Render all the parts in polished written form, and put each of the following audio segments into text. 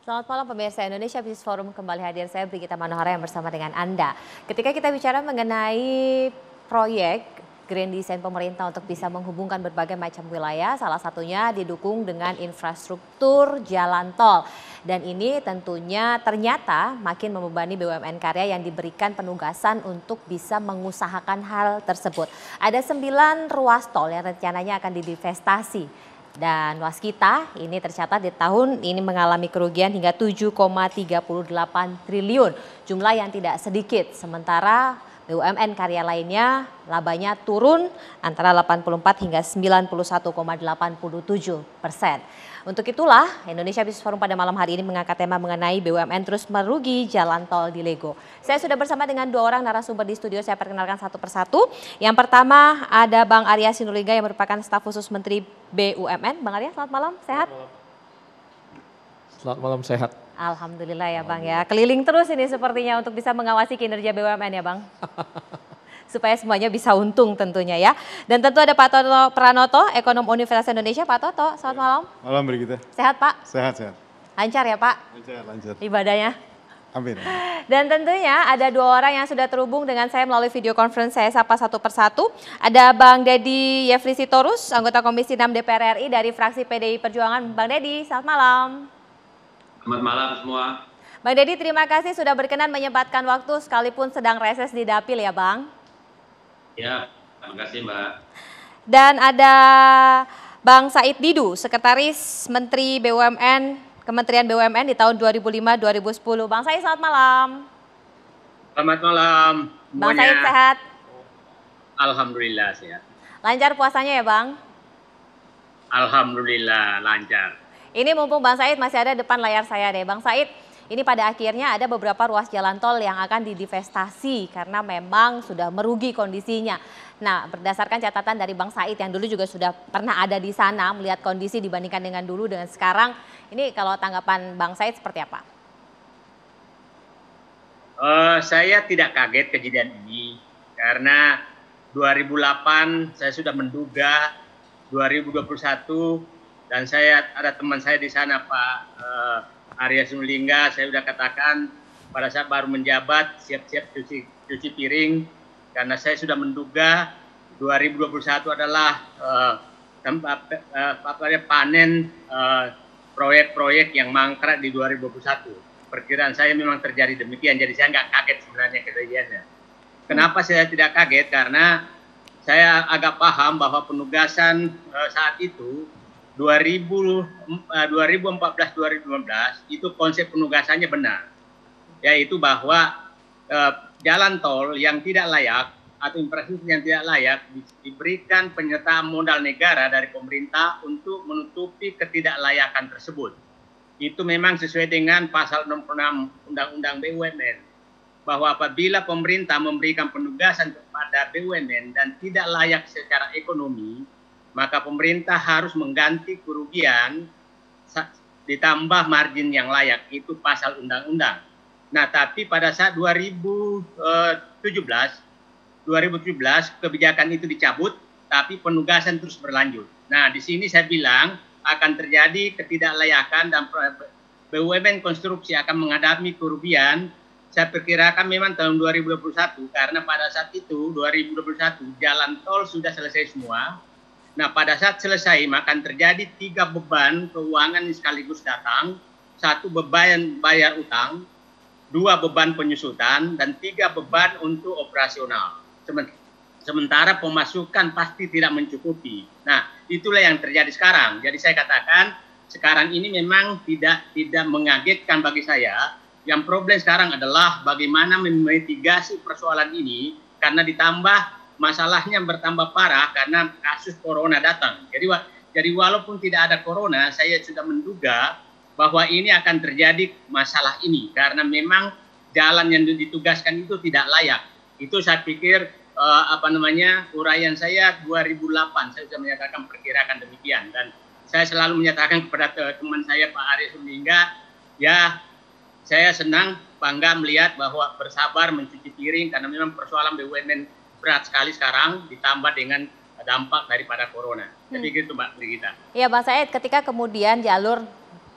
Selamat malam pemirsa Indonesia Business Forum, kembali hadir saya Brigita Manohara yang bersama dengan Anda. Ketika kita bicara mengenai proyek Grand Design pemerintah untuk bisa menghubungkan berbagai macam wilayah, salah satunya didukung dengan infrastruktur jalan tol. Dan ini tentunya ternyata makin membebani BUMN karya yang diberikan penugasan untuk bisa mengusahakan hal tersebut. Ada 9 ruas tol yang rencananya akan didivestasi. Dan waskita ini tercatat di tahun ini mengalami kerugian hingga 7,38 triliun. Jumlah yang tidak sedikit. Sementara BUMN karya lainnya labanya turun antara 84 hingga 91,87%. Untuk itulah Indonesia Business Forum pada malam hari ini mengangkat tema mengenai BUMN terus merugi jalan tol di Lego. Saya sudah bersama dengan 2 orang narasumber di studio, saya perkenalkan satu persatu. Yang pertama ada Bang Arya Sinulinga yang merupakan staf khusus Menteri BUMN. Bang Arya, selamat malam, sehat? Selamat malam, sehat. Alhamdulillah ya Bang ya, keliling terus ini sepertinya untuk bisa mengawasi kinerja BUMN ya Bang. Supaya semuanya bisa untung tentunya ya. Dan tentu ada Pak Toto Pranoto, ekonom Universitas Indonesia. Pak Toto, selamat malam. Malam Brigita. Sehat Pak? Sehat, sehat. Lancar ya Pak? Lancar. Ibadahnya? Amin. Dan tentunya ada 2 orang yang sudah terhubung dengan saya melalui video conference, saya sapa satu persatu. Ada Bang Deddy Yefri Sitorus, anggota Komisi 6 DPR RI dari fraksi PDI Perjuangan. Bang Deddy, selamat malam. Selamat malam semua. Bang Deddy, terima kasih sudah berkenan menyempatkan waktu sekalipun sedang reses di Dapil ya Bang. Ya, terima kasih Mbak. Dan ada Bang Said Didu, Sekretaris Menteri BUMN, Kementerian BUMN di tahun 2005-2010. Bang Said, selamat malam. Selamat malam. Bang Said sehat? Alhamdulillah sehat. Lancar puasanya ya Bang? Alhamdulillah lancar. Ini mumpung Bang Said masih ada depan layar saya deh. Bang Said, ini pada akhirnya ada beberapa ruas jalan tol yang akan didivestasi karena memang sudah merugi kondisinya. Nah, berdasarkan catatan dari Bang Said yang dulu juga sudah pernah ada di sana melihat kondisi dibandingkan dengan dulu dengan sekarang, ini kalau tanggapan Bang Said seperti apa? Saya tidak kaget kejadian ini karena 2008 saya sudah menduga 2021 dan ada teman saya di sana Pak Arya Sinulinga, saya sudah katakan pada saat baru menjabat siap-siap cuci piring karena saya sudah menduga 2021 adalah panen proyek-proyek yang mangkrak di 2021. Perkiraan saya memang terjadi demikian, jadi saya nggak kaget sebenarnya kejadiannya. Kenapa saya tidak kaget? Karena saya agak paham bahwa penugasan saat itu 2014-2015 itu konsep penugasannya benar, yaitu bahwa jalan tol yang tidak layak atau infrastruktur yang tidak layak diberikan penyertaan modal negara dari pemerintah untuk menutupi ketidaklayakan tersebut. Itu memang sesuai dengan pasal 66 Undang-Undang BUMN, bahwa apabila pemerintah memberikan penugasan kepada BUMN dan tidak layak secara ekonomi, maka pemerintah harus mengganti kerugian ditambah margin yang layak, itu pasal undang-undang. Nah, tapi pada saat 2017 kebijakan itu dicabut, tapi penugasan terus berlanjut. Nah, di sini saya bilang akan terjadi ketidaklayakan dan BUMN konstruksi akan menghadapi kerugian. Saya perkirakan memang tahun 2021 karena pada saat itu 2021 jalan tol sudah selesai semua. Nah, pada saat selesai akan terjadi 3 beban keuangan sekaligus datang, 1 beban bayar utang, 2 beban penyusutan, dan 3 beban untuk operasional. Sementara pemasukan pasti tidak mencukupi. Nah, itulah yang terjadi sekarang. Jadi saya katakan sekarang ini memang tidak mengagetkan bagi saya. Yang problem sekarang adalah bagaimana memitigasi persoalan ini karena ditambah masalahnya bertambah parah karena kasus corona datang. Jadi walaupun tidak ada corona, saya sudah menduga bahwa ini akan terjadi masalah ini karena memang jalan yang ditugaskan itu tidak layak. Itu saya pikir uraian saya 2008 saya sudah menyatakan perkirakan demikian, dan saya selalu menyatakan kepada teman saya Pak Arya Sinulinga, ya saya senang bangga melihat bahwa bersabar mencuci piring karena memang persoalan BUMN berat sekali sekarang ditambah dengan dampak daripada corona. Jadi gitu Mbak Brigita. Iya Bang Said, ketika kemudian jalur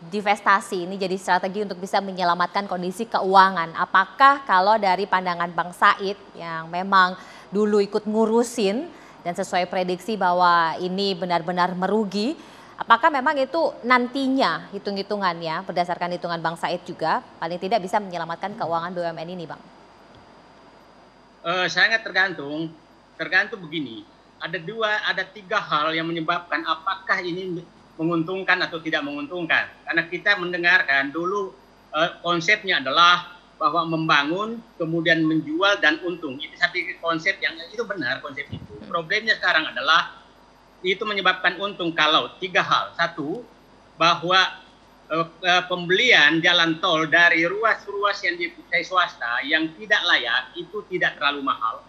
divestasi ini jadi strategi untuk bisa menyelamatkan kondisi keuangan. Apakah kalau dari pandangan Bang Said yang memang dulu ikut ngurusin dan sesuai prediksi bahwa ini benar-benar merugi, apakah memang itu nantinya hitung-hitungannya berdasarkan hitungan Bang Said juga paling tidak bisa menyelamatkan keuangan BUMN ini, Bang? Sangat tergantung begini. Ada tiga hal yang menyebabkan apakah ini menguntungkan atau tidak menguntungkan. Karena kita mendengarkan dulu konsepnya adalah bahwa membangun, kemudian menjual dan untung. Itu satu konsep yang itu benar konsep itu. Problemnya sekarang adalah itu menyebabkan untung kalau tiga hal. Satu, bahwa pembelian jalan tol dari ruas-ruas yang dipunyai swasta yang tidak layak itu tidak terlalu mahal.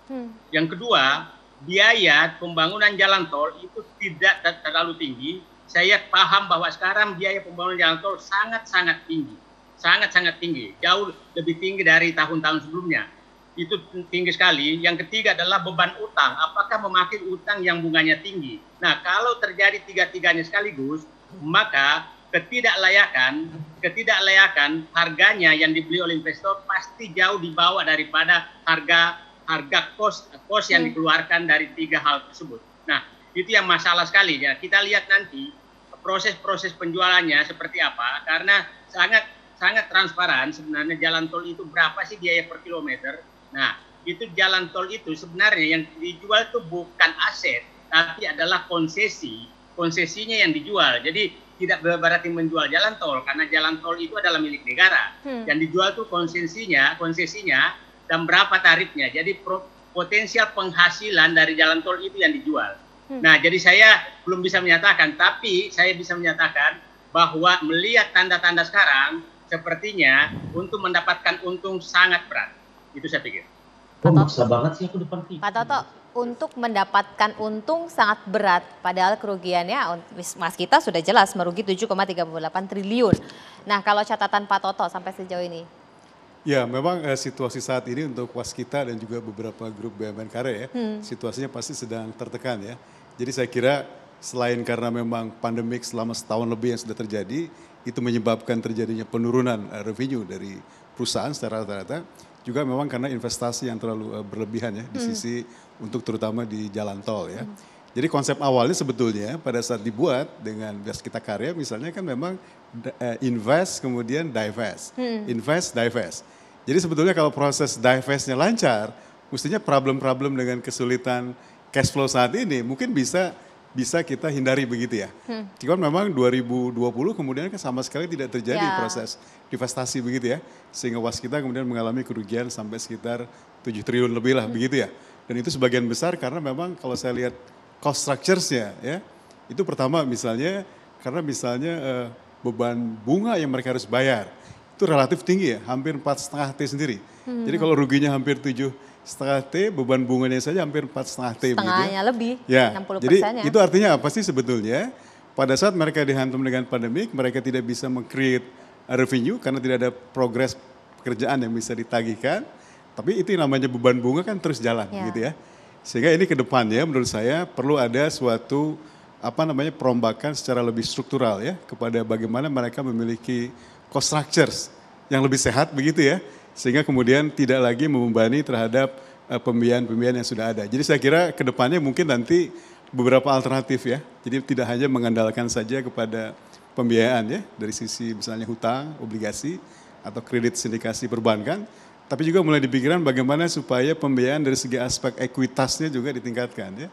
Yang kedua, biaya pembangunan jalan tol itu tidak terlalu tinggi. Saya paham bahwa sekarang biaya pembangunan jalan tol sangat-sangat tinggi. Sangat-sangat tinggi. Jauh lebih tinggi dari tahun-tahun sebelumnya. Itu tinggi sekali. Yang ketiga adalah beban utang. Apakah memakai utang yang bunganya tinggi? Nah, kalau terjadi tiga-tiganya sekaligus, maka ketidaklayakan harganya yang dibeli oleh investor pasti jauh di bawah daripada harga kos yang dikeluarkan dari tiga hal tersebut. Nah, itu yang masalah sekali ya. Kita lihat nanti proses penjualannya seperti apa, karena sangat transparan sebenarnya jalan tol itu berapa sih biaya per kilometer. Nah, itu jalan tol itu sebenarnya yang dijual itu bukan aset, tapi adalah konsesinya yang dijual. Jadi tidak berarti menjual jalan tol, karena jalan tol itu adalah milik negara. Yang dijual itu konsesinya dan berapa tarifnya. Jadi potensial penghasilan dari jalan tol itu yang dijual. Nah, jadi saya belum bisa menyatakan, tapi saya bisa menyatakan bahwa melihat tanda-tanda sekarang, sepertinya untuk mendapatkan untung sangat berat. Itu saya pikir. Maksa banget sih aku depan TV. Pak Toto, untuk mendapatkan untung sangat berat, padahal kerugiannya Mas kita sudah jelas merugi 7,38 triliun. Nah, kalau catatan Pak Toto sampai sejauh ini? Ya, memang situasi saat ini untuk Waskita dan juga beberapa grup BUMN Karya ya, situasinya pasti sedang tertekan ya. Jadi saya kira selain karena memang pandemik selama setahun lebih yang sudah terjadi, itu menyebabkan terjadinya penurunan revenue dari perusahaan secara rata-rata, juga memang karena investasi yang terlalu berlebihan ya di sisi untuk terutama di jalan tol ya. Jadi konsep awalnya sebetulnya pada saat dibuat dengan Waskita Karya misalnya kan memang invest kemudian divest, invest divest. Jadi sebetulnya kalau proses divestnya lancar, mestinya problem-problem dengan kesulitan cash flow saat ini mungkin bisa kita hindari begitu ya. Cuma memang 2020 kemudian kan sama sekali tidak terjadi proses divestasi begitu ya. Sehingga Waskita kemudian mengalami kerugian sampai sekitar 7 triliun lebih lah begitu ya. Dan itu sebagian besar karena memang kalau saya lihat cost structures-nya ya, itu pertama misalnya karena misalnya beban bunga yang mereka harus bayar itu relatif tinggi ya, hampir 4,5 T sendiri. Jadi kalau ruginya hampir 7,5 T, beban bunganya saja hampir 4,5 T. Setengahnya lebih, ya, 60%. Jadi itu artinya apa sih sebetulnya? Pada saat mereka dihantam dengan pandemik, mereka tidak bisa meng-create revenue karena tidak ada progres pekerjaan yang bisa ditagihkan. Tapi itu yang namanya beban bunga kan terus jalan gitu ya. Sehingga ini ke depannya menurut saya perlu ada suatu perombakan secara lebih struktural ya kepada bagaimana mereka memiliki cost structures yang lebih sehat begitu ya. Sehingga kemudian tidak lagi membebani terhadap pembiayaan-pembiayaan yang sudah ada. Jadi saya kira ke depannya mungkin nanti beberapa alternatif ya. Jadi tidak hanya mengandalkan saja kepada pembiayaan ya dari sisi misalnya hutang, obligasi atau kredit sindikasi perbankan, tapi juga mulai dipikirkan bagaimana supaya pembiayaan dari segi aspek ekuitasnya juga ditingkatkan ya.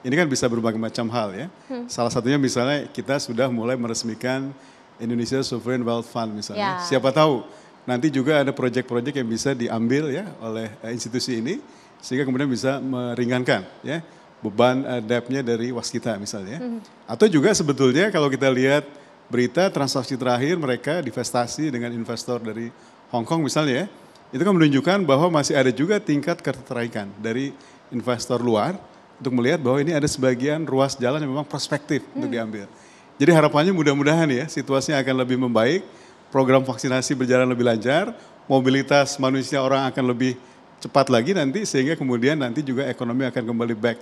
Ini kan bisa berbagai macam hal ya. Salah satunya misalnya kita sudah mulai meresmikan Indonesia Sovereign Wealth Fund misalnya. Siapa tahu nanti juga ada proyek-proyek yang bisa diambil ya oleh institusi ini sehingga kemudian bisa meringankan ya beban debt-nya dari Waskita misalnya. Atau juga sebetulnya kalau kita lihat berita transaksi terakhir mereka divestasi dengan investor dari Hong Kong misalnya ya, itu kan menunjukkan bahwa masih ada juga tingkat ketertarikan dari investor luar untuk melihat bahwa ini ada sebagian ruas jalan yang memang prospektif untuk diambil. Jadi harapannya mudah-mudahan ya situasinya akan lebih membaik, program vaksinasi berjalan lebih lancar, mobilitas manusia orang akan lebih cepat lagi nanti sehingga kemudian nanti juga ekonomi akan kembali back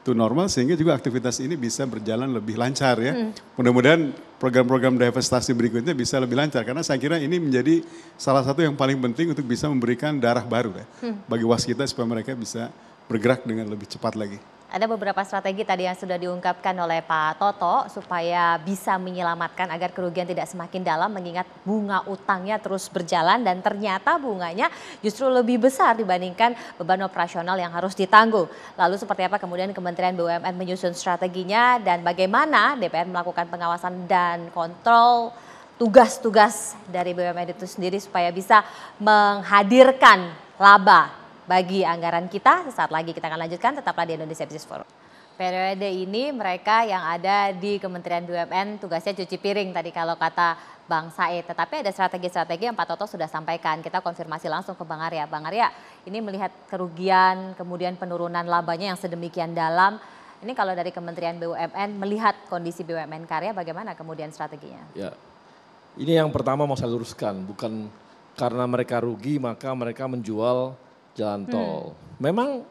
to normal sehingga juga aktivitas ini bisa berjalan lebih lancar ya. Mudah-mudahan program-program divestasi berikutnya bisa lebih lancar karena saya kira ini menjadi salah satu yang paling penting untuk bisa memberikan darah baru ya bagi waskita supaya mereka bisa bergerak dengan lebih cepat lagi. Ada beberapa strategi tadi yang sudah diungkapkan oleh Pak Toto supaya bisa menyelamatkan agar kerugian tidak semakin dalam mengingat bunga utangnya terus berjalan dan ternyata bunganya justru lebih besar dibandingkan beban operasional yang harus ditanggung. Lalu seperti apa kemudian Kementerian BUMN menyusun strateginya dan bagaimana DPR melakukan pengawasan dan kontrol tugas-tugas dari BUMN itu sendiri supaya bisa menghadirkan laba bagi anggaran kita. Sesaat lagi kita akan lanjutkan, tetaplah di Indonesia Business Forum. Periode ini mereka yang ada di Kementerian BUMN tugasnya cuci piring tadi kalau kata Bang Said. Tetapi ada strategi-strategi yang Pak Toto sudah sampaikan. Kita konfirmasi langsung ke Bang Arya. Bang Arya, ini melihat kerugian kemudian penurunan labanya yang sedemikian dalam. Ini kalau dari Kementerian BUMN melihat kondisi BUMN karya bagaimana kemudian strateginya? Ya, ini yang pertama mau saya luruskan. Bukan karena mereka rugi maka mereka menjual jalan tol. Memang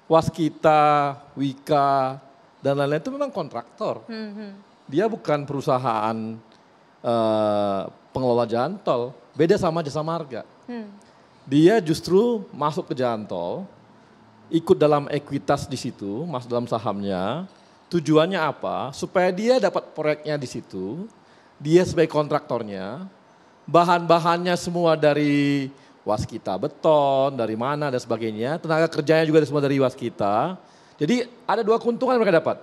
waskita, Wika, dan lain-lain itu memang kontraktor. Dia bukan perusahaan pengelola jalan tol. Beda sama jasa marga. Dia justru masuk ke jalan tol, ikut dalam ekuitas di situ, masuk dalam sahamnya. Tujuannya apa? Supaya dia dapat proyeknya di situ. Dia sebagai kontraktornya, bahan-bahannya semua dari waskita beton, dari mana dan sebagainya. Tenaga kerjanya juga semua dari waskita. Jadi ada dua keuntungan yang mereka dapat.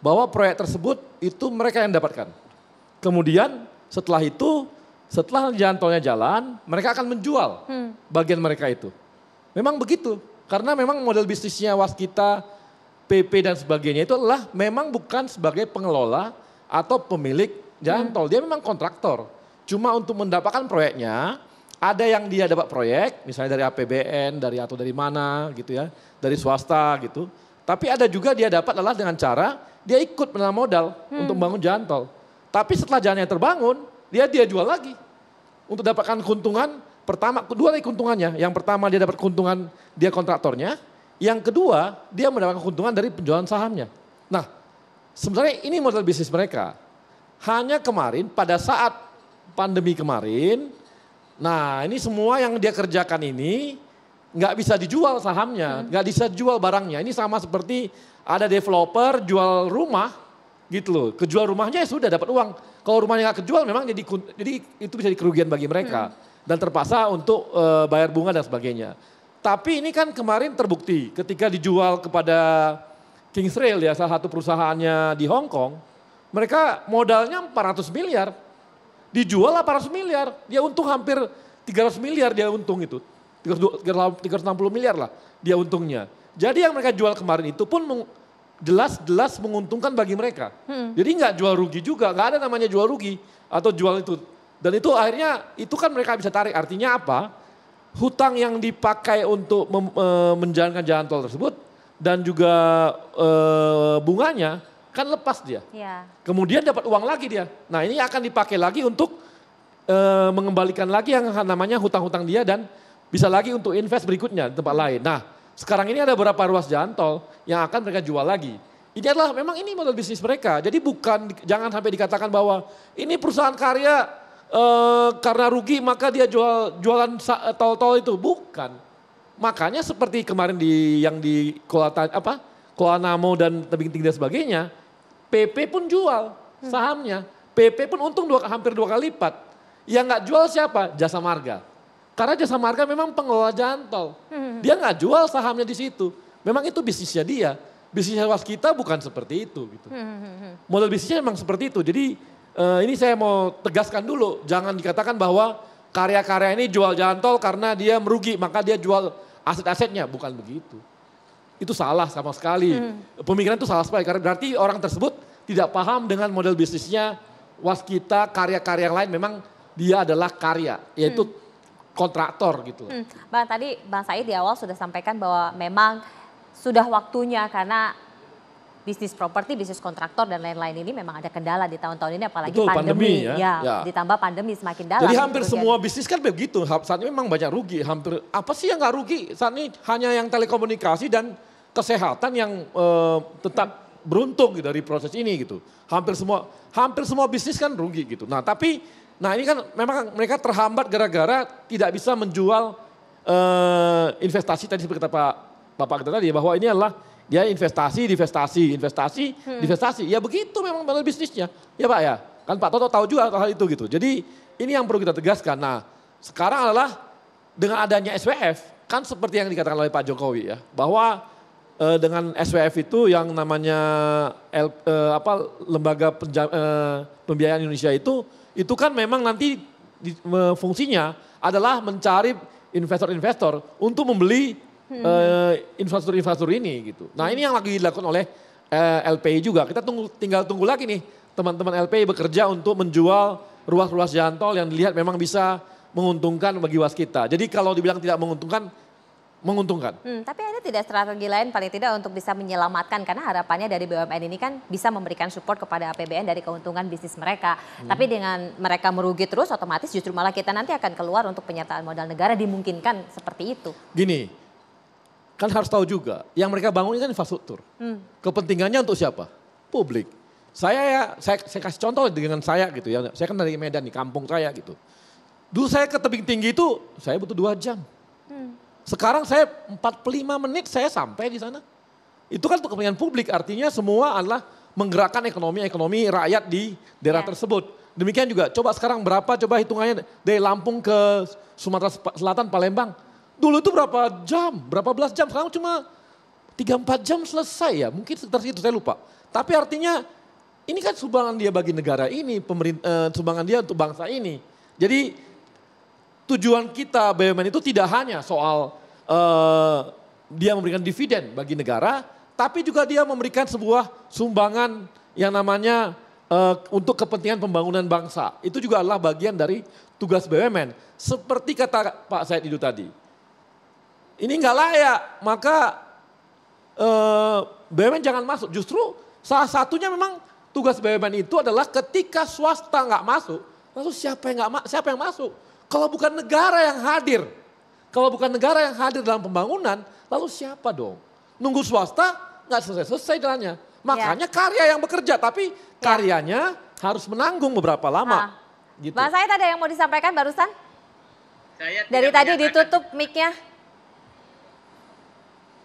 Bahwa proyek tersebut itu mereka yang dapatkan. Kemudian setelah itu, setelah jalan tolnya jalan, mereka akan menjual bagian mereka itu. Memang begitu. Karena memang model bisnisnya waskita, PP dan sebagainya itu adalah memang bukan sebagai pengelola atau pemilik jalan tol. Dia memang kontraktor. Cuma untuk mendapatkan proyeknya, ada yang dia dapat proyek, misalnya dari APBN, atau dari mana gitu ya, dari swasta gitu. Tapi ada juga dia dapat adalah dengan cara dia ikut menanam modal untuk membangun jalan tol. Tapi setelah jalannya terbangun, dia jual lagi untuk dapatkan keuntungan. Pertama, kedua lagi keuntungannya. Yang pertama dia dapat keuntungan dia kontraktornya, yang kedua dia mendapatkan keuntungan dari penjualan sahamnya. Nah, sebenarnya ini model bisnis mereka. Hanya kemarin pada saat pandemi kemarin. Nah ini semua yang dia kerjakan ini nggak bisa dijual sahamnya, nggak bisa dijual barangnya. Ini sama seperti ada developer jual rumah gitu loh. Kejual rumahnya ya sudah dapat uang. Kalau rumahnya nggak kejual memang jadi itu bisa kerugian bagi mereka. Dan terpaksa untuk bayar bunga dan sebagainya. Tapi ini kan kemarin terbukti ketika dijual kepada Kingsrail ya salah satu perusahaannya di Hong Kong. Mereka modalnya 400 miliar. Dijual 800 miliar, dia untung hampir 300 miliar dia untung itu. 360 miliar lah dia untungnya. Jadi yang mereka jual kemarin itu pun jelas-jelas menguntungkan bagi mereka. Jadi nggak jual rugi juga, nggak ada namanya jual rugi atau jual itu. Dan itu akhirnya itu kan mereka bisa tarik. Artinya apa? Hutang yang dipakai untuk menjalankan jalan tol tersebut dan juga bunganya kan lepas dia. Ya. Kemudian dapat uang lagi dia. Nah ini akan dipakai lagi untuk mengembalikan lagi yang namanya hutang-hutang dia dan bisa lagi untuk invest berikutnya di tempat lain. Nah sekarang ini ada beberapa ruas jalan tol yang akan mereka jual lagi. Ini adalah memang ini model bisnis mereka. Jadi jangan sampai dikatakan bahwa ini perusahaan karya karena rugi maka dia jualan tol-tol itu. Bukan. Makanya seperti kemarin yang di Kuala Namo dan Tebing Tinggi dan sebagainya. PP pun jual sahamnya. PP pun untung hampir 2 kali lipat. Yang nggak jual siapa? Jasa Marga. Karena Jasa Marga memang pengelola jalan tol. Dia nggak jual sahamnya di situ. Memang itu bisnisnya dia. Bisnisnya waskita bukan seperti itu. Gitu. Model bisnisnya memang seperti itu. Jadi ini saya mau tegaskan dulu. Jangan dikatakan bahwa karya-karya ini jual jalan tol karena dia merugi. Maka dia jual aset-asetnya. Bukan begitu. Itu salah sama sekali. Pemikiran itu salah sekali karena berarti orang tersebut tidak paham dengan model bisnisnya waskita, karya-karya yang lain memang dia adalah karya, yaitu kontraktor gitu. Bang, tadi Bang Said di awal sudah sampaikan bahwa memang sudah waktunya karena bisnis properti, bisnis kontraktor dan lain-lain ini memang ada kendala di tahun-tahun ini apalagi betul, pandemi ya. Ditambah pandemi semakin dalam. Jadi hampir semua bisnis kan begitu, saat ini memang banyak rugi, hampir apa sih yang nggak rugi saat ini hanya yang telekomunikasi dan kesehatan yang tetap beruntung gitu dari proses ini gitu. Hampir semua bisnis kan rugi gitu. Nah ini kan memang mereka terhambat gara-gara tidak bisa menjual investasi tadi seperti kata Bapak kita tadi bahwa ini adalah dia investasi. Ya begitu memang model bisnisnya. Ya Pak ya. Kan Pak Toto tahu juga hal itu gitu. Jadi ini yang perlu kita tegaskan. Nah sekarang adalah dengan adanya SWF kan seperti yang dikatakan oleh Pak Jokowi ya. Bahwa dengan SWF itu yang namanya lembaga pembiayaan Indonesia itu kan memang nanti fungsinya adalah mencari investor-investor untuk membeli infrastruktur ini gitu. Nah ini yang lagi dilakukan oleh LPI juga. Kita tinggal tunggu lagi nih teman-teman LPI bekerja untuk menjual ruas-ruas jalan tol yang dilihat memang bisa menguntungkan bagi waskita. Jadi kalau dibilang tidak menguntungkan. Tapi ada tidak strategi lain paling tidak untuk bisa menyelamatkan karena harapannya dari BUMN ini kan bisa memberikan support kepada APBN dari keuntungan bisnis mereka. Tapi dengan mereka merugi terus otomatis justru malah kita nanti akan keluar untuk penyertaan modal negara dimungkinkan seperti itu. Gini, kan harus tahu juga yang mereka bangun ini kan infrastruktur. Kepentingannya untuk siapa? Publik. Saya kasih contoh dengan saya gitu ya. Saya kan dari Medan di kampung saya gitu. Dulu saya ke tebing tinggi itu saya butuh 2 jam. Sekarang saya 45 menit saya sampai di sana. Itu kan untuk kepentingan publik, artinya semua adalah menggerakkan ekonomi rakyat di daerah tersebut. Demikian juga, coba sekarang berapa coba hitungannya dari Lampung ke Sumatera Selatan, Palembang. Dulu itu berapa jam, berapa belas jam, sekarang cuma 3-4 jam selesai ya, mungkin sekitar situ saya lupa. Tapi artinya ini kan sumbangan dia bagi negara ini, sumbangan dia untuk bangsa ini. Jadi tujuan kita BUMN itu tidak hanya soal dia memberikan dividen bagi negara, tapi juga dia memberikan sebuah sumbangan yang namanya untuk kepentingan pembangunan bangsa. Itu juga adalah bagian dari tugas BUMN. Seperti kata Pak Said itu tadi, ini nggak layak, maka BUMN jangan masuk. Justru salah satunya memang tugas BUMN itu adalah ketika swasta nggak masuk, lalu siapa yang masuk? Kalau bukan negara yang hadir, dalam pembangunan, lalu siapa dong? Nunggu swasta nggak selesai jalannya. Makanya karya yang bekerja, tapi karyanya harus menanggung beberapa lama. Gitu. Mas Said ada yang mau disampaikan barusan? Dari tadi ditutup mic-nya.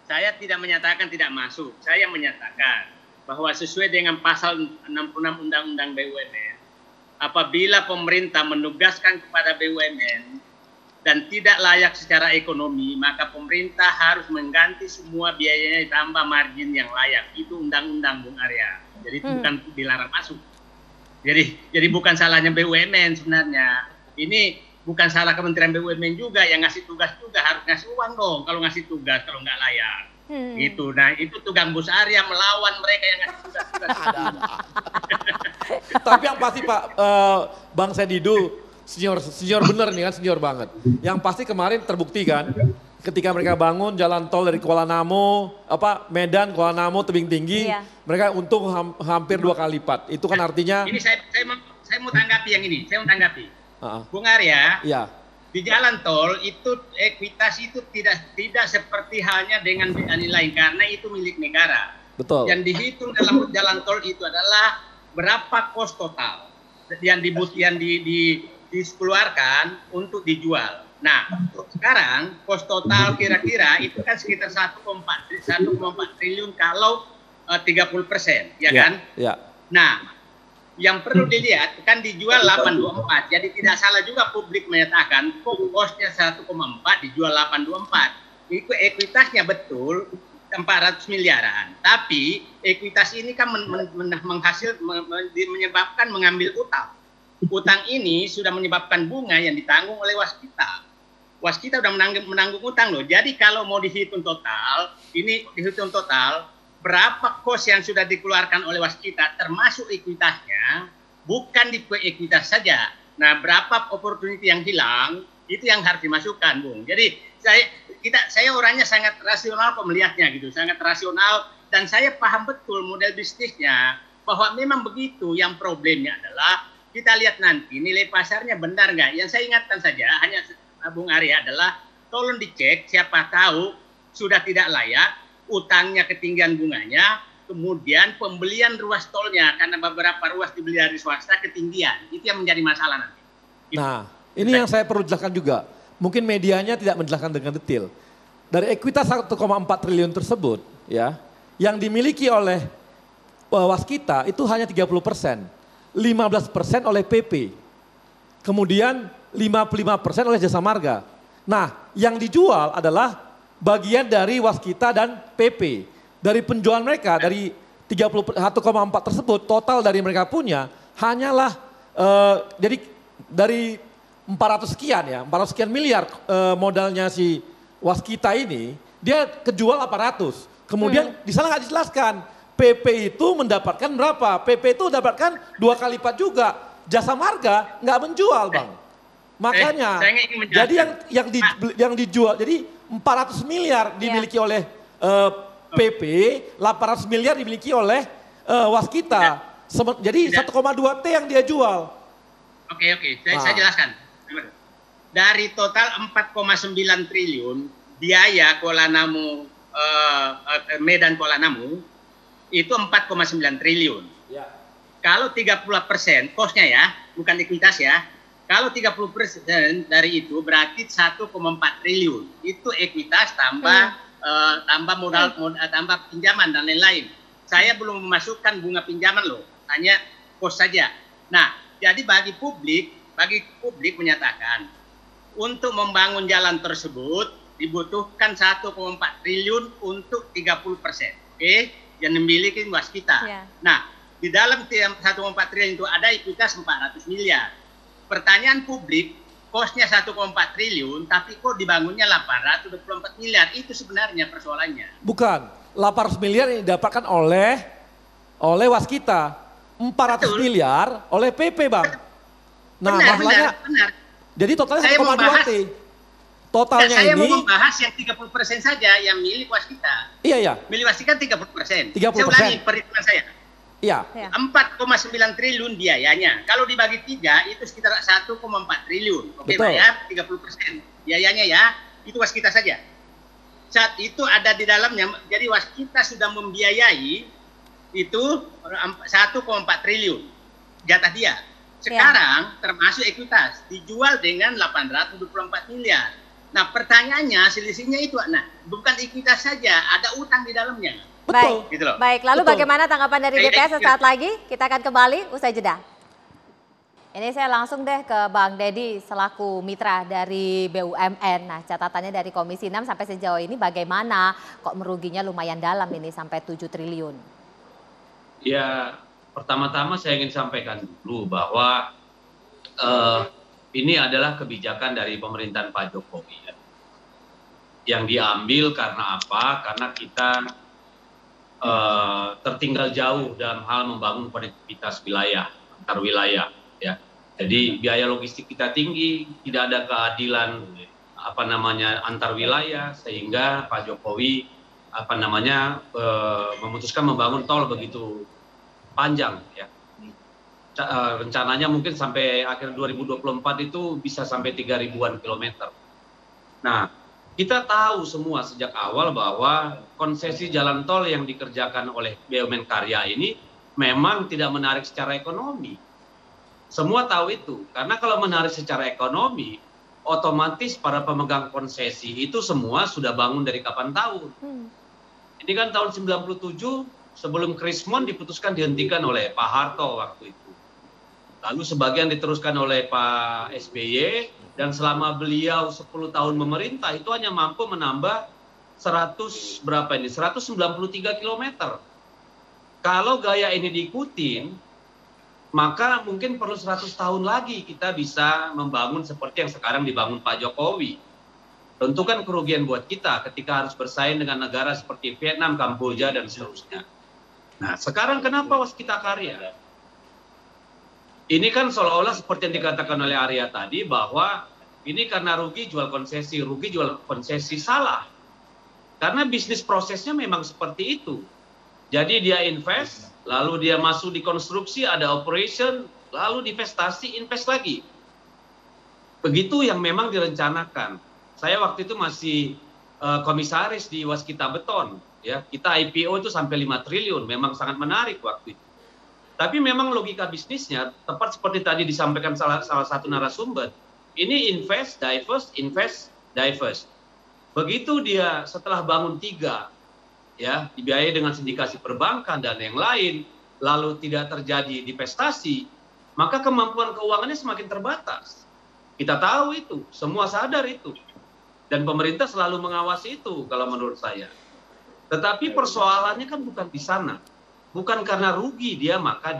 Saya tidak menyatakan tidak masuk. Saya menyatakan bahwa sesuai dengan pasal 66 Undang-Undang BUMN, apabila pemerintah menugaskan kepada BUMN dan tidak layak secara ekonomi, maka pemerintah harus mengganti semua biayanya ditambah margin yang layak. Itu undang-undang, Bung Arya. Jadi bukan dilarang masuk. Jadi bukan salahnya BUMN sebenarnya. Ini bukan salah Kementerian BUMN juga, yang ngasih tugas juga harus ngasih uang dong kalau ngasih tugas kalau nggak layak. Gitu. Nah itu tugas Bung Arya melawan mereka yang ngasih tugas. Tapi yang pasti Pak Bang Sedidu senior bener nih kan, senior banget. Yang pasti kemarin terbukti kan ketika mereka bangun jalan tol dari Kuala Namo, Medan, Kuala Namo, tebing tinggi, mereka untung hampir 2 kali lipat. Itu kan artinya. Ini saya mau tanggapi yang ini, Bung Arya, di jalan tol itu ekuitas itu tidak seperti halnya dengan nilai karena itu milik negara. Betul. Yang dihitung dalam jalan tol itu adalah berapa kos total yang dikeluarkan untuk dijual. Nah, sekarang kos total kira-kira itu kan sekitar 1,4 triliun kalau 30%, ya kan? Ya. Nah, yang perlu dilihat kan dijual 824, jadi tidak salah juga publik menyatakan kok kosnya 1,4 dijual 824. Itu ekuitasnya betul 400 miliaran. Tapi ekuitas ini kan menyebabkan mengambil utang. Utang ini sudah menyebabkan bunga yang ditanggung oleh waskita. Waskita sudah menanggung utang loh. Jadi kalau mau dihitung total, berapa kos yang sudah dikeluarkan oleh waskita termasuk ekuitasnya, bukan di ekuitas saja. Nah, berapa opportunity yang hilang, itu yang harus dimasukkan, Bung. Jadi saya orangnya sangat rasional kok melihatnya gitu, sangat rasional, dan saya paham betul model bisnisnya bahwa memang begitu. Yang problemnya adalah kita lihat nanti nilai pasarnya benar nggak. Yang saya ingatkan saja hanya Bung Arya adalah tolong dicek, siapa tahu sudah tidak layak, utangnya ketinggian bunganya, kemudian pembelian ruas tolnya karena beberapa ruas dibeli dari swasta ketinggian. Itu yang menjadi masalah nanti. Nah, ini yang saya perlu jelaskan juga. Mungkin medianya tidak menjelaskan dengan detail. Dari ekuitas 1,4 triliun tersebut, ya, yang dimiliki oleh waskita itu hanya 30%. 15% oleh PP. Kemudian 55% oleh jasa marga. Nah, yang dijual adalah bagian dari waskita dan PP. Dari penjualan mereka, dari 31,4 tersebut, total dari mereka punya hanyalah, jadi dari 400 sekian ya, 400 sekian miliar modalnya si waskita ini, dia kejual 800. Kemudian di sana nggak dijelaskan, PP itu mendapatkan berapa? PP itu mendapatkan 2 kali lipat juga. Jasa marga nggak menjual, Bang. Makanya, jadi yang dijual, jadi 400 miliar dimiliki oleh PP, 800 miliar dimiliki oleh waskita. Jadi 1,2 T yang dia jual. Oke, saya jelaskan. Dari total 4,9 triliun biaya Kuala Namu, Medan Kuala Namu, itu 4,9 triliun. Ya. Kalau 30% kosnya ya, bukan ekuitas ya. Kalau 30% dari itu berarti 1,4 triliun. Itu ekuitas tambah tambah modal, tambah pinjaman dan lain-lain. Saya belum memasukkan bunga pinjaman loh, hanya kos saja. Nah, jadi bagi publik menyatakan untuk membangun jalan tersebut dibutuhkan 1,4 triliun untuk 30%. Oke? Yang dimiliki waskita. Yeah. Nah, di dalam 1,4 triliun itu ada ekuitas 400 miliar. Pertanyaan publik, kosnya 1,4 triliun, tapi kok dibangunnya 824 miliar? Itu sebenarnya persoalannya. Bukan, 800 miliar yang didapatkan oleh waskita. 400 miliar oleh PP, Bang. Nah, masalahnya, benar. Jadi totalnya 1,2 T. Totalnya saya ini. Saya mau membahas yang 30% saja yang milik waskita. Iya. Milik waskita 30%. 30%. Saya ulangi perhitungan saya. Iya. 4,9 triliun biayanya. Kalau dibagi 3 itu sekitar 1,4 triliun. Oke, betul. Bayar 30%. Biayanya ya, itu waskita saja. Saat itu ada di dalamnya, jadi waskita sudah membiayai itu 1,4 triliun. Jatah dia. Sekarang termasuk ekuitas dijual dengan 824 miliar. Nah, pertanyaannya selisihnya itu, nah, bukan ekuitas saja, ada utang di dalamnya. Betul. Baik, gitu loh. Baik, lalu Betul. bagaimana tanggapan dari DPS sesaat lagi? Kita akan kembali usai jeda. Ini saya langsung deh ke Bang Dedi selaku mitra dari BUMN. Nah, catatannya dari Komisi 6 sampai sejauh ini bagaimana? Kok meruginya lumayan dalam ini sampai 7 triliun? Ya, pertama-tama saya ingin sampaikan dulu bahwa ini adalah kebijakan dari pemerintahan Pak Jokowi ya. Yang diambil karena apa? Karena kita tertinggal jauh dalam hal membangun konektivitas wilayah, antar wilayah ya. Jadi biaya logistik kita tinggi, tidak ada keadilan antar wilayah, sehingga Pak Jokowi memutuskan membangun tol begitu panjang ya. Rencananya mungkin sampai akhir 2024 itu bisa sampai 3.000-an kilometer. Nah, kita tahu semua sejak awal bahwa konsesi jalan tol yang dikerjakan oleh BUMN Karya ini memang tidak menarik secara ekonomi. Semua tahu itu, karena kalau menarik secara ekonomi, otomatis para pemegang konsesi itu semua sudah bangun dari kapan tahun. Ini kan tahun 97, sebelum Krismon diputuskan dihentikan oleh Pak Harto waktu itu. Lalu sebagian diteruskan oleh Pak SBY, dan selama beliau 10 tahun memerintah itu hanya mampu menambah 193 kilometer. Kalau gaya ini diikutin, maka mungkin perlu 100 tahun lagi kita bisa membangun seperti yang sekarang dibangun Pak Jokowi. Tentu kan kerugian buat kita ketika harus bersaing dengan negara seperti Vietnam, Kamboja, dan seterusnya. Nah, sekarang kenapa waskita karya? Ini kan seolah-olah seperti yang dikatakan oleh Arya tadi, bahwa ini karena rugi jual konsesi salah. Karena bisnis prosesnya memang seperti itu. Jadi dia invest, lalu dia masuk di konstruksi, ada operation, lalu divestasi, invest lagi. Begitu yang memang direncanakan. Saya waktu itu masih komisaris di Waskita Beton. ya. Kita IPO itu sampai 5 triliun, memang sangat menarik waktu itu. Tapi memang logika bisnisnya tepat seperti tadi disampaikan salah satu narasumber. Ini invest, divest. Begitu dia setelah bangun 3, ya, dibiayai dengan sindikasi perbankan dan yang lain, lalu tidak terjadi divestasi, maka kemampuan keuangannya semakin terbatas. Kita tahu itu, semua sadar itu. Dan pemerintah selalu mengawasi itu kalau menurut saya. Tetapi persoalannya kan bukan di sana. Bukan karena rugi dia maka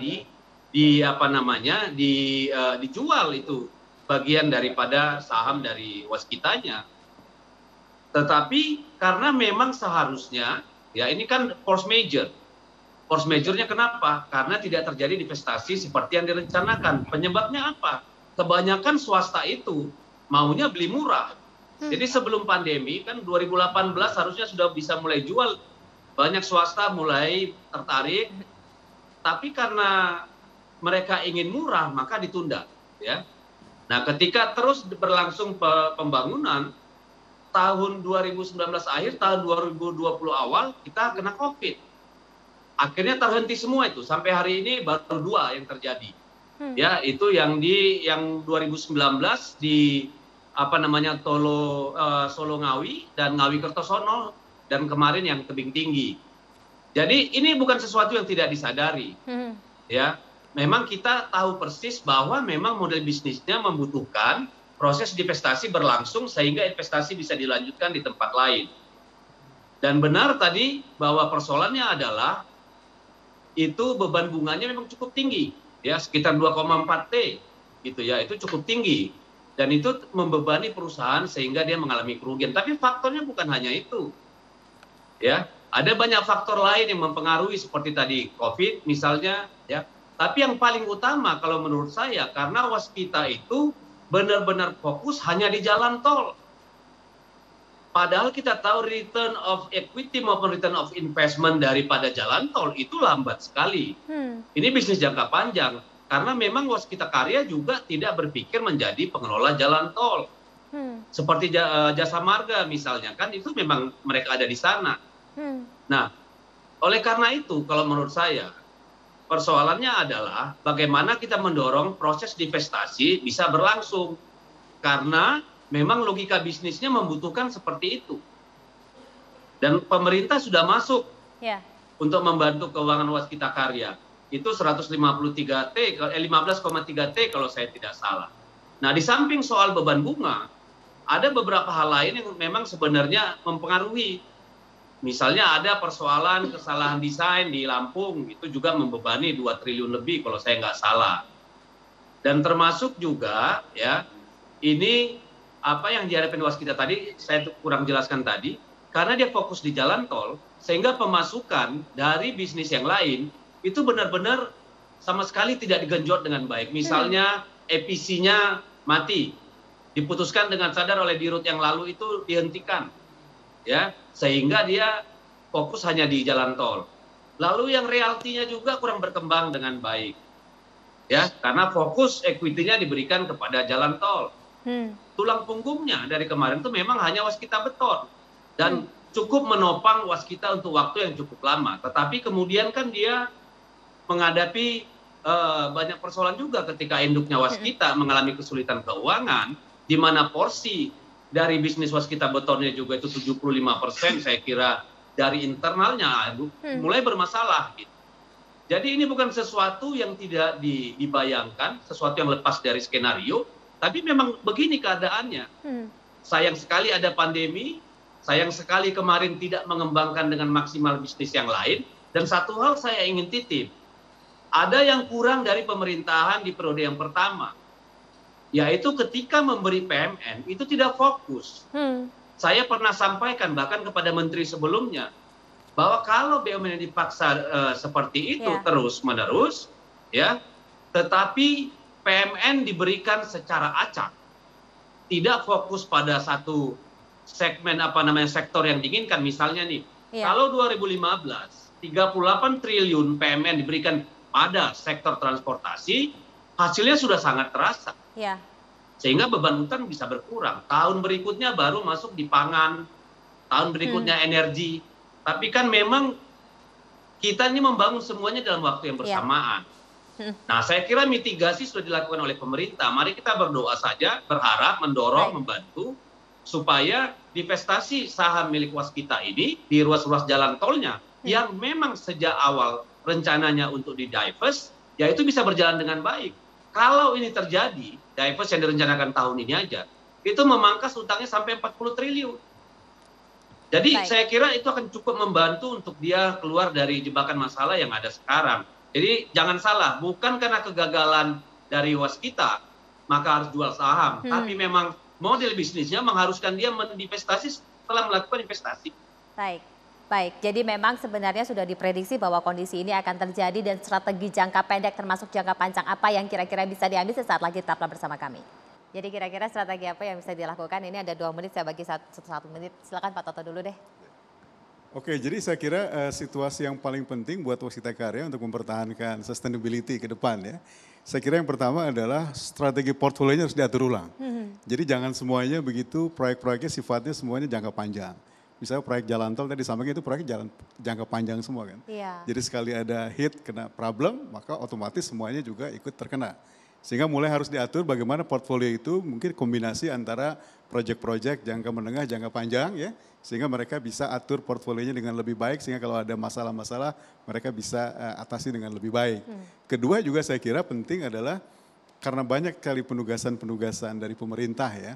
dijual itu bagian daripada saham dari waskitanya. Tetapi karena memang seharusnya, ya ini kan force major. Force majornya kenapa? Karena tidak terjadi divestasi seperti yang direncanakan. Penyebabnya apa? Kebanyakan swasta itu maunya beli murah. Jadi sebelum pandemi kan 2018 harusnya sudah bisa mulai jual. Banyak swasta mulai tertarik, tapi karena mereka ingin murah maka ditunda. Ya. Nah, ketika terus berlangsung pembangunan, tahun 2019 akhir, tahun 2020 awal kita kena COVID. Akhirnya terhenti semua itu. Sampai hari ini baru 2 yang terjadi. Ya, itu yang 2019 di Solo Ngawi dan Ngawi Kertosono. Dan kemarin yang Tebing Tinggi. Jadi ini bukan sesuatu yang tidak disadari. Ya, memang kita tahu persis bahwa memang model bisnisnya membutuhkan proses divestasi berlangsung sehingga investasi bisa dilanjutkan di tempat lain. Dan benar tadi bahwa persoalannya adalah itu beban bunganya memang cukup tinggi, ya sekitar 2,4 T, gitu ya, itu cukup tinggi. Dan itu membebani perusahaan sehingga dia mengalami kerugian. Tapi faktornya bukan hanya itu. Ya, ada banyak faktor lain yang mempengaruhi seperti tadi COVID misalnya, ya. Tapi yang paling utama kalau menurut saya karena waskita itu benar-benar fokus hanya di jalan tol. Padahal kita tahu return of equity maupun return of investment daripada jalan tol itu lambat sekali. Ini bisnis jangka panjang karena memang waskita karya juga tidak berpikir menjadi pengelola jalan tol. Seperti Jasa Marga misalnya kan itu memang mereka ada di sana. Nah, oleh karena itu kalau menurut saya persoalannya adalah bagaimana kita mendorong proses divestasi bisa berlangsung karena memang logika bisnisnya membutuhkan seperti itu. Dan pemerintah sudah masuk untuk membantu keuangan waskita karya. Itu 153 T, 15,3 T kalau saya tidak salah. Nah, di samping soal beban bunga, ada beberapa hal lain yang memang sebenarnya mempengaruhi. Misalnya ada persoalan kesalahan desain di Lampung, itu juga membebani 2 triliun lebih kalau saya nggak salah. Dan termasuk juga, ya, ini apa yang dihadapin waskita tadi, saya kurang jelaskan tadi, karena dia fokus di jalan tol, sehingga pemasukan dari bisnis yang lain, itu benar-benar sama sekali tidak digenjot dengan baik. Misalnya, EPC-nya mati, diputuskan dengan sadar oleh Dirut yang lalu itu dihentikan. Ya, sehingga dia fokus hanya di jalan tol. Lalu yang realtinya juga kurang berkembang dengan baik. Ya, karena fokus equity-nya diberikan kepada jalan tol. Tulang punggungnya dari kemarin itu memang hanya waskita beton dan cukup menopang waskita untuk waktu yang cukup lama. Tetapi kemudian kan dia menghadapi banyak persoalan juga ketika induknya waskita mengalami kesulitan keuangan, di mana porsi dari bisnis waskita betonnya juga itu 75% saya kira dari internalnya mulai bermasalah. Gitu. Jadi ini bukan sesuatu yang tidak dibayangkan, sesuatu yang lepas dari skenario, tapi memang begini keadaannya. Sayang sekali ada pandemi, sayang sekali kemarin tidak mengembangkan dengan maksimal bisnis yang lain, dan satu hal saya ingin titip, ada yang kurang dari pemerintahan di periode yang pertama. Yaitu ketika memberi PMN itu tidak fokus. Saya pernah sampaikan bahkan kepada menteri sebelumnya bahwa kalau BUMN dipaksa seperti itu terus-menerus, ya, tetapi PMN diberikan secara acak, tidak fokus pada satu segmen sektor yang diinginkan. Misalnya nih, kalau 2015 38 triliun PMN diberikan pada sektor transportasi, hasilnya sudah sangat terasa. Sehingga beban utang bisa berkurang. Tahun berikutnya baru masuk di pangan, tahun berikutnya energi. Tapi kan memang kita ini membangun semuanya dalam waktu yang bersamaan. Nah, saya kira mitigasi sudah dilakukan oleh pemerintah. Mari kita berdoa saja, berharap, mendorong, membantu supaya divestasi saham milik waskita ini di ruas-ruas jalan tolnya yang memang sejak awal rencananya untuk di-divest, ya itu bisa berjalan dengan baik. Kalau ini terjadi, divest yang direncanakan tahun ini aja, itu memangkas utangnya sampai 40 triliun. Jadi saya kira itu akan cukup membantu untuk dia keluar dari jebakan masalah yang ada sekarang. Jadi jangan salah, bukan karena kegagalan dari waskita, maka harus jual saham. Tapi memang model bisnisnya mengharuskan dia berinvestasi setelah melakukan investasi. Baik, jadi memang sebenarnya sudah diprediksi bahwa kondisi ini akan terjadi dan strategi jangka pendek termasuk jangka panjang apa yang kira-kira bisa diambil sesaat lagi tetaplah bersama kami. Jadi kira-kira strategi apa yang bisa dilakukan? Ini ada 2 menit, saya bagi 1 menit. Silakan Pak Toto dulu deh. Oke, jadi saya kira situasi yang paling penting buat waskita karya untuk mempertahankan sustainability ke depan ya. Saya kira yang pertama adalah strategi portfolionya harus diatur ulang. Jadi jangan semuanya begitu, proyek-proyeknya sifatnya semuanya jangka panjang. Misalnya proyek jalan tol tadi disampaikan itu proyek jalan jangka panjang semua kan. Jadi sekali ada hit, kena problem, maka otomatis semuanya juga ikut terkena. Sehingga mulai harus diatur bagaimana portfolio itu mungkin kombinasi antara proyek-proyek jangka menengah, jangka panjang ya. Sehingga mereka bisa atur portfolionya dengan lebih baik sehingga kalau ada masalah-masalah mereka bisa atasi dengan lebih baik. Kedua juga saya kira penting adalah karena banyak kali penugasan-penugasan dari pemerintah ya.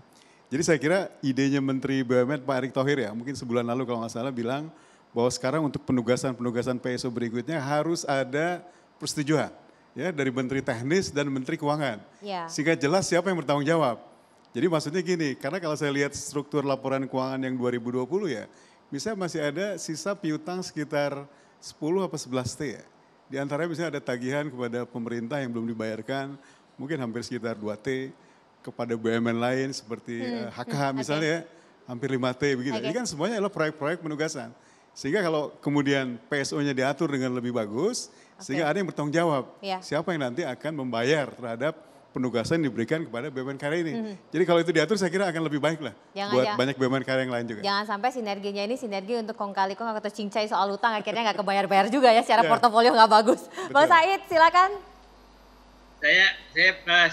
Jadi saya kira idenya Menteri BUMN Pak Erick Thohir ya, mungkin sebulan lalu kalau nggak salah bilang bahwa sekarang untuk penugasan-penugasan PSO berikutnya harus ada persetujuan ya dari Menteri Teknis dan Menteri Keuangan. Sehingga jelas siapa yang bertanggung jawab. Jadi maksudnya gini, karena kalau saya lihat struktur laporan keuangan yang 2020 ya, misalnya masih ada sisa piutang sekitar 10 apa 11 T ya. Di antaranya misalnya ada tagihan kepada pemerintah yang belum dibayarkan, mungkin hampir sekitar 2 T. Kepada BUMN lain seperti HKH misalnya ya, hampir 5 T begitu. Ini kan semuanya adalah proyek-proyek penugasan. Sehingga kalau kemudian PSO-nya diatur dengan lebih bagus, sehingga ada yang bertanggung jawab. Siapa yang nanti akan membayar terhadap penugasan yang diberikan kepada BUMN karya ini. Jadi kalau itu diatur saya kira akan lebih baik lah buat banyak BUMN karya yang lain juga. Jangan sampai sinerginya ini sinergi untuk kong kali kong atau cincai soal utang akhirnya nggak kebayar-bayar juga ya secara portofolio nggak bagus. Bang Said silakan.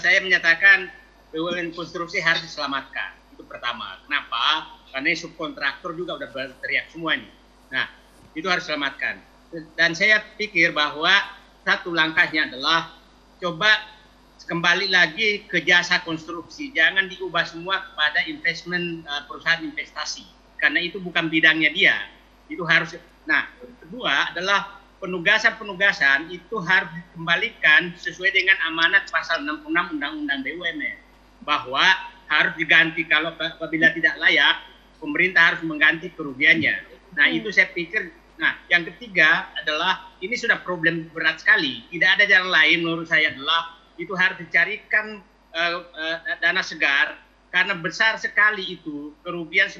Saya menyatakan BUMN konstruksi harus diselamatkan. Itu pertama. Kenapa? Karena subkontraktor juga udah berteriak semuanya. Nah, itu harus diselamatkan. Dan saya pikir bahwa satu langkahnya adalah coba kembali lagi ke jasa konstruksi. Jangan diubah semua kepada investment perusahaan investasi. Karena itu bukan bidangnya dia. Itu harus. Nah, kedua adalah penugasan-penugasan itu harus dikembalikan sesuai dengan amanat pasal 66 Undang-Undang BUMN. Bahwa harus diganti kalau apabila tidak layak, pemerintah harus mengganti kerugiannya. Nah itu saya pikir, nah yang ketiga adalah ini sudah problem berat sekali. Tidak ada jalan lain menurut saya adalah itu harus dicarikan dana segar karena besar sekali itu kerugian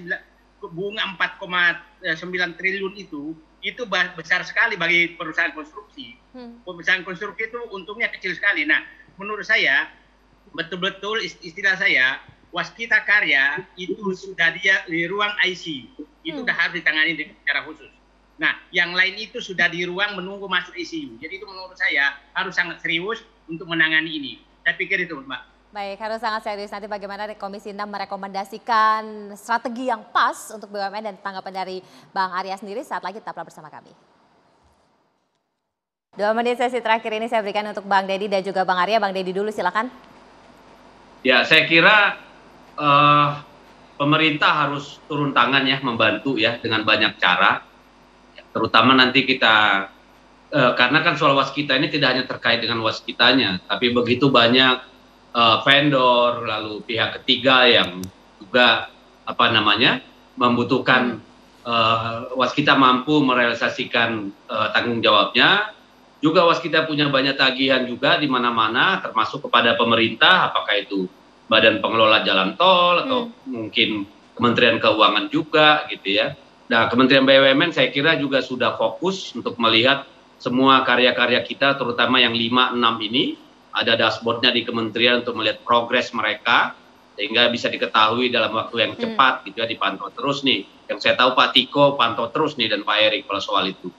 bunga 4,9 triliun itu besar sekali bagi perusahaan konstruksi. Perusahaan konstruksi itu untungnya kecil sekali. Nah menurut saya betul-betul istilah saya waskita karya itu sudah dia di ruang ICU itu sudah harus ditangani secara khusus. Nah yang lain itu sudah di ruang menunggu masuk ICU. Jadi itu menurut saya harus sangat serius untuk menangani ini. Saya pikir itu Mbak. Baik, harus sangat serius. Nanti bagaimana Komisi 6 merekomendasikan strategi yang pas untuk BUMN dan tanggapan dari Bang Arya sendiri saat lagi tetaplah bersama kami. 2 menit sesi terakhir ini saya berikan untuk Bang Deddy dan juga Bang Arya. Bang Deddy dulu silakan. Ya, saya kira pemerintah harus turun tangan ya, membantu ya dengan banyak cara. Terutama nanti kita, karena kan soal waskita ini tidak hanya terkait dengan waskitanya, tapi begitu banyak vendor, lalu pihak ketiga yang juga membutuhkan waskita mampu merealisasikan tanggung jawabnya. Juga waskita punya banyak tagihan juga di mana-mana, termasuk kepada pemerintah, apakah itu Badan Pengelola Jalan Tol atau mungkin Kementerian Keuangan juga gitu ya. Nah, Kementerian BUMN saya kira juga sudah fokus untuk melihat semua karya-karya kita, terutama yang 5, 6 ini, ada dashboardnya di kementerian untuk melihat progres mereka. sehingga bisa diketahui dalam waktu yang cepat gitu ya, dipantau terus nih. Yang saya tahu Pak Tiko pantau terus nih dan Pak Erik kalau soal itu.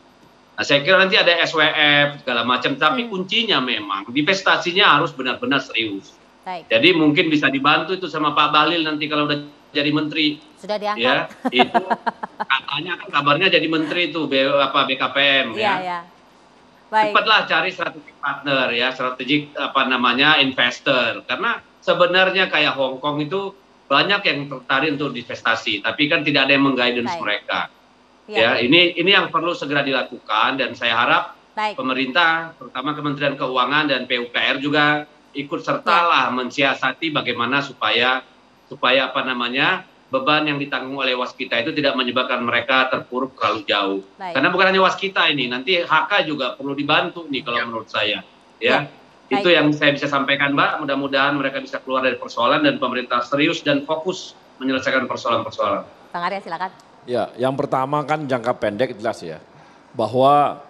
Nah saya kira nanti ada SWF segala macam, tapi kuncinya memang divestasinya harus benar-benar serius. Baik. Jadi mungkin bisa dibantu itu sama Pak Bahlil nanti kalau udah jadi menteri. Sudah diangkat. Ya, itu katanya kabarnya jadi menteri itu BKPM Iya, ya. ya. Baik. Cepatlah cari strategic partner ya, strategic investor. Karena sebenarnya kayak Hong Kong itu banyak yang tertarik untuk divestasi, tapi kan tidak ada yang mengguidance mereka. Ya, ini yang perlu segera dilakukan dan saya harap pemerintah, terutama Kementerian Keuangan dan PUPR juga ikut sertalah mensiasati bagaimana supaya beban yang ditanggung oleh waskita itu tidak menyebabkan mereka terpuruk terlalu jauh. Karena bukan hanya waskita ini, nanti HK juga perlu dibantu nih kalau menurut saya. Ya, itu yang saya bisa sampaikan, Mbak. Mudah-mudahan mereka bisa keluar dari persoalan dan pemerintah serius dan fokus menyelesaikan persoalan-persoalan. Bang Arya silakan. Ya, yang pertama kan jangka pendek jelas ya, bahwa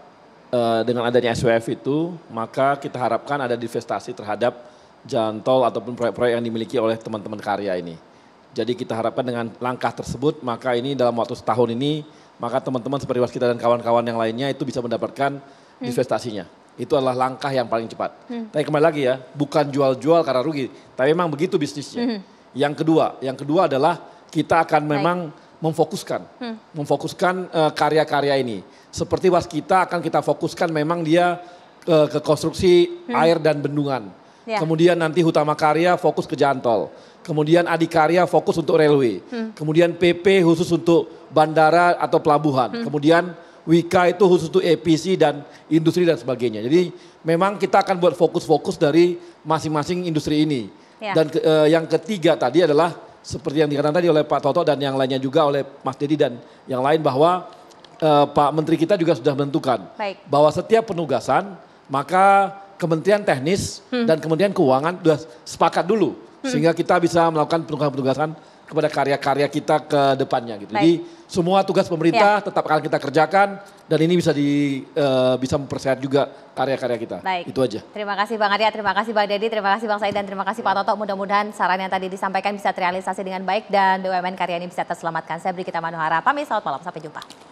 dengan adanya SWF itu, maka kita harapkan ada divestasi terhadap jalan tol ataupun proyek-proyek yang dimiliki oleh teman-teman karya ini. Jadi kita harapkan dengan langkah tersebut, maka ini dalam waktu setahun ini, maka teman-teman seperti waskita dan kawan-kawan yang lainnya itu bisa mendapatkan divestasinya. Itu adalah langkah yang paling cepat. Tapi kembali lagi ya, bukan jual-jual karena rugi, tapi memang begitu bisnisnya. Yang kedua adalah kita akan memang memfokuskan karya-karya ini. Seperti waskita akan kita fokuskan memang dia ke konstruksi air dan bendungan. Kemudian nanti Hutama Karya fokus ke jalan tol. Kemudian Adikarya fokus untuk railway. Kemudian PP khusus untuk bandara atau pelabuhan. Kemudian Wika itu khusus untuk EPC dan industri dan sebagainya. Jadi memang kita akan buat fokus-fokus dari masing-masing industri ini. Dan yang ketiga tadi adalah seperti yang dikatakan tadi oleh Pak Toto dan yang lainnya juga oleh Mas Dedi dan yang lain bahwa Pak Menteri kita juga sudah menentukan bahwa setiap penugasan maka Kementerian Teknis dan Kementerian Keuangan sudah sepakat dulu sehingga kita bisa melakukan penugasan kepada karya-karya kita ke depannya gitu. Jadi semua tugas pemerintah tetap akan kita kerjakan dan ini bisa mempersehat juga karya-karya kita. Itu aja. Terima kasih Bang Arya, terima kasih Bang Dedi, terima kasih Bang Said dan terima kasih Pak Toto. Mudah-mudahan saran yang tadi disampaikan bisa terrealisasi dengan baik dan BUMN karya ini bisa terselamatkan. Saya Brigita Manuhara, pamit, selamat malam, sampai jumpa.